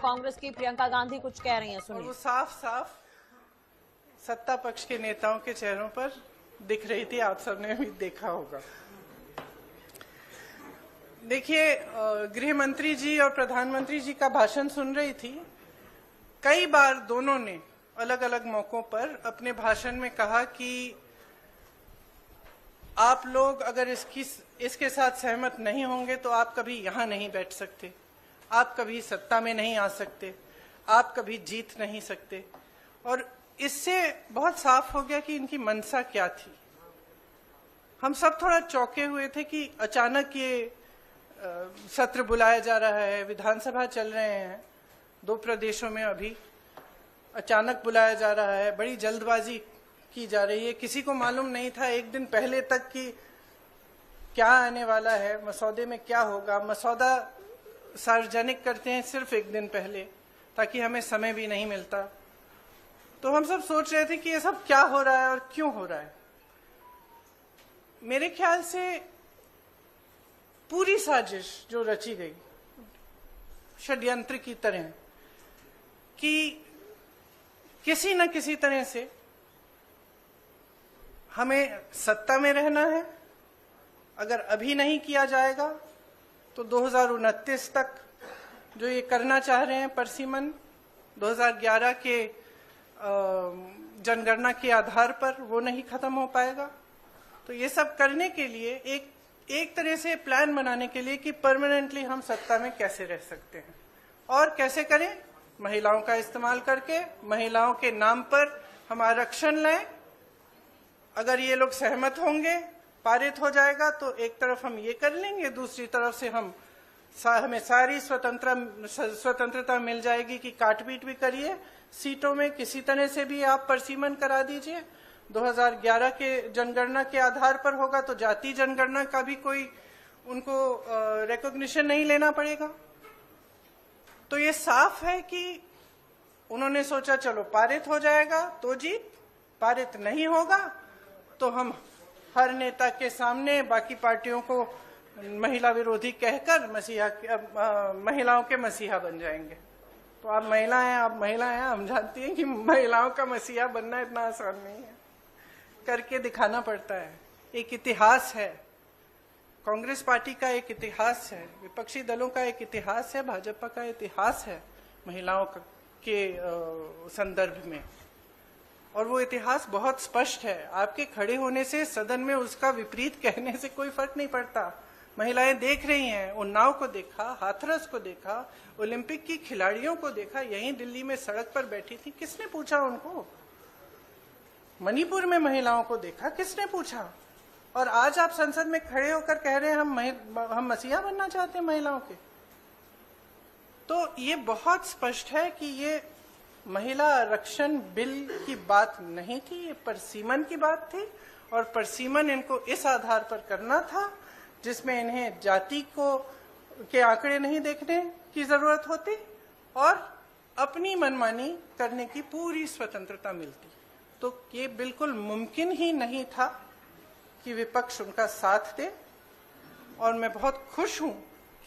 कांग्रेस की प्रियंका गांधी कुछ कह रही हैं, सुनिए। वो साफ साफ सत्ता पक्ष के नेताओं के चेहरों पर दिख रही थी, आप सबने भी देखा होगा। देखिए, गृह मंत्री जी और प्रधानमंत्री जी का भाषण सुन रही थी। कई बार दोनों ने अलग अलग मौकों पर अपने भाषण में कहा कि आप लोग अगर इसके साथ सहमत नहीं होंगे तो आप कभी यहां नहीं बैठ सकते, आप कभी सत्ता में नहीं आ सकते, आप कभी जीत नहीं सकते। और इससे बहुत साफ हो गया कि इनकी मंशा क्या थी। हम सब थोड़ा चौंके हुए थे कि अचानक ये सत्र बुलाया जा रहा है, विधानसभा चल रहे हैं 2 प्रदेशों में, अभी अचानक बुलाया जा रहा है, बड़ी जल्दबाजी की जा रही है। किसी को मालूम नहीं था एक दिन पहले तक कि क्या आने वाला है, मसौदे में क्या होगा। मसौदा सार्वजनिक करते हैं सिर्फ एक दिन पहले, ताकि हमें समय भी नहीं मिलता। तो हम सब सोच रहे थे कि ये सब क्या हो रहा है और क्यों हो रहा है। मेरे ख्याल से पूरी साजिश जो रची गई षड्यंत्र की तरह, कि किसी न किसी तरह से हमें सत्ता में रहना है। अगर अभी नहीं किया जाएगा तो 2029 तक जो ये करना चाह रहे हैं परसीमन, 2011 के जनगणना के आधार पर वो नहीं खत्म हो पाएगा। तो ये सब करने के लिए एक तरह से प्लान बनाने के लिए कि परमानेंटली हम सत्ता में कैसे रह सकते हैं और कैसे करें, महिलाओं का इस्तेमाल करके महिलाओं के नाम पर हम आरक्षण लें। अगर ये लोग सहमत होंगे, पारित हो जाएगा, तो एक तरफ हम ये कर लेंगे, दूसरी तरफ से हमें सारी स्वतंत्रता मिल जाएगी कि काटपीट भी करिए सीटों में, किसी तरह से भी आप परसीमन करा दीजिए। 2011 के जनगणना के आधार पर होगा तो जाति जनगणना का भी कोई उनको रिकॉग्निशन नहीं लेना पड़ेगा। तो ये साफ है कि उन्होंने सोचा चलो पारित हो जाएगा तो जीत, पारित नहीं होगा तो हम हर नेता के सामने बाकी पार्टियों को महिला विरोधी कहकर महिलाओं के मसीहा बन जाएंगे। तो आप महिला हैं, हम जानती हैं कि महिलाओं का मसीहा बनना इतना आसान नहीं है, करके दिखाना पड़ता है। एक इतिहास है, कांग्रेस पार्टी का एक इतिहास है, विपक्षी दलों का एक इतिहास है, भाजपा का इतिहास है महिलाओं के संदर्भ में, और वो इतिहास बहुत स्पष्ट है। आपके खड़े होने से सदन में उसका विपरीत कहने से कोई फर्क नहीं पड़ता। महिलाएं देख रही हैं, उन्नाव को देखा, हाथरस को देखा, ओलंपिक की खिलाड़ियों को देखा, यहीं दिल्ली में सड़क पर बैठी थी, किसने पूछा उनको? मणिपुर में महिलाओं को देखा, किसने पूछा? और आज आप संसद में खड़े होकर कह रहे हैं हम मसीहा बनना चाहते हैं महिलाओं के। तो ये बहुत स्पष्ट है कि ये महिला आरक्षण बिल की बात नहीं थी, ये परसीमन की बात थी। और परसीमन इनको इस आधार पर करना था जिसमें इन्हें जाति के आंकड़े नहीं देखने की जरूरत होती और अपनी मनमानी करने की पूरी स्वतंत्रता मिलती। तो ये बिल्कुल मुमकिन ही नहीं था कि विपक्ष उनका साथ दे। और मैं बहुत खुश हूं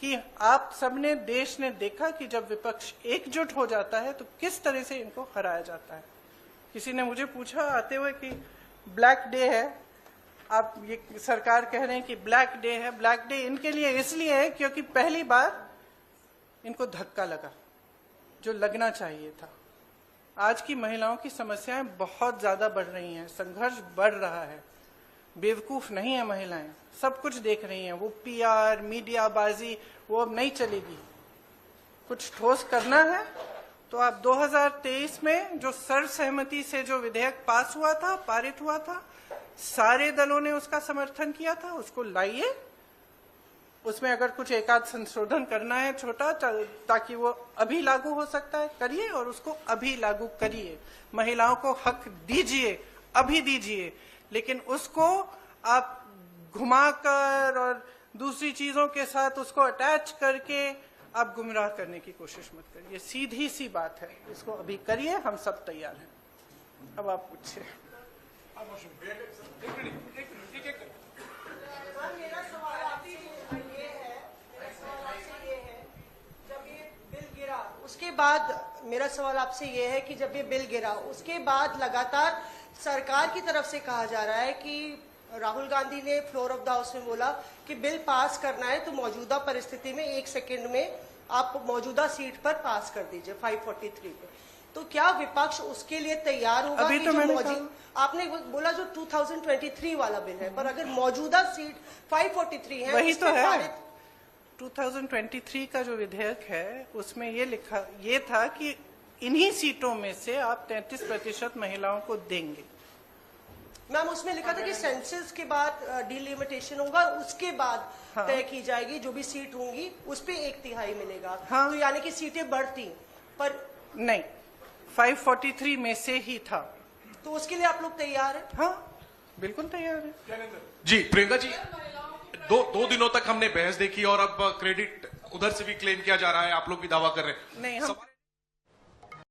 कि आप सबने, देश ने देखा कि जब विपक्ष एकजुट हो जाता है तो किस तरह से इनको हराया जाता है। किसी ने मुझे पूछा आते हुए कि ब्लैक डे है, आप ये सरकार कह रहे हैं कि ब्लैक डे है। ब्लैक डे इनके लिए इसलिए है क्योंकि पहली बार इनको धक्का लगा जो लगना चाहिए था। आज की महिलाओं की समस्याएं बहुत ज्यादा बढ़ रही हैं, संघर्ष बढ़ रहा है। बेवकूफ नहीं है महिलाएं, सब कुछ देख रही हैं। वो पीआर, मीडियाबाजी वो अब नहीं चलेगी। कुछ ठोस करना है तो आप 2023 में जो सर्वसहमति से जो विधेयक पास हुआ था, पारित हुआ था, सारे दलों ने उसका समर्थन किया था, उसको लाइए। उसमें अगर कुछ एकाध संशोधन करना है छोटा, ताकि वो अभी लागू हो सकता है, करिए और उसको अभी लागू करिए। महिलाओं को हक दीजिए, अभी दीजिए, लेकिन उसको आप घुमाकर और दूसरी चीजों के साथ उसको अटैच करके आप गुमराह करने की कोशिश मत करिए। सीधी सी बात है, इसको अभी करिए, हम सब तैयार हैं। अब आप पूछिए। मेरा सवाल आपसे ये है, जब ये बिल गिरा उसके बाद मेरा सवाल आपसे ये है कि जब ये बिल गिरा उसके बाद लगातार सरकार की तरफ से कहा जा रहा है कि राहुल गांधी ने फ्लोर ऑफ द हाउस में बोला कि बिल पास करना है तो मौजूदा परिस्थिति में 1 सेकंड में आप मौजूदा सीट पर पास कर दीजिए 543 पे। तो क्या विपक्ष उसके लिए तैयार होगा? अभी कि तो जो मैंने आपने बोला जो 2023 वाला बिल है, पर अगर मौजूदा सीट 543 है वही उस तो पे है। पारित 2023 का जो विधेयक है उसमें ये था कि इन्हीं सीटों में से आप 33% महिलाओं को देंगे। मैम उसमें लिखा था कि सेंसस के बाद डिलिमिटेशन होगा, उसके बाद तय की जाएगी जो भी सीट होंगी उस पे 1/3 मिलेगा। हाँ। तो यानी कि सीटें बढ़ती, पर नहीं, 543 में से ही था। तो उसके लिए आप लोग तैयार हैं? हाँ, बिल्कुल तैयार है। जी प्रियंका जी, दो दिनों तक हमने बहस देखी और अब क्रेडिट उधर से भी क्लेम किया जा रहा है, आप लोग भी दावा कर रहे हैं। नहीं, हम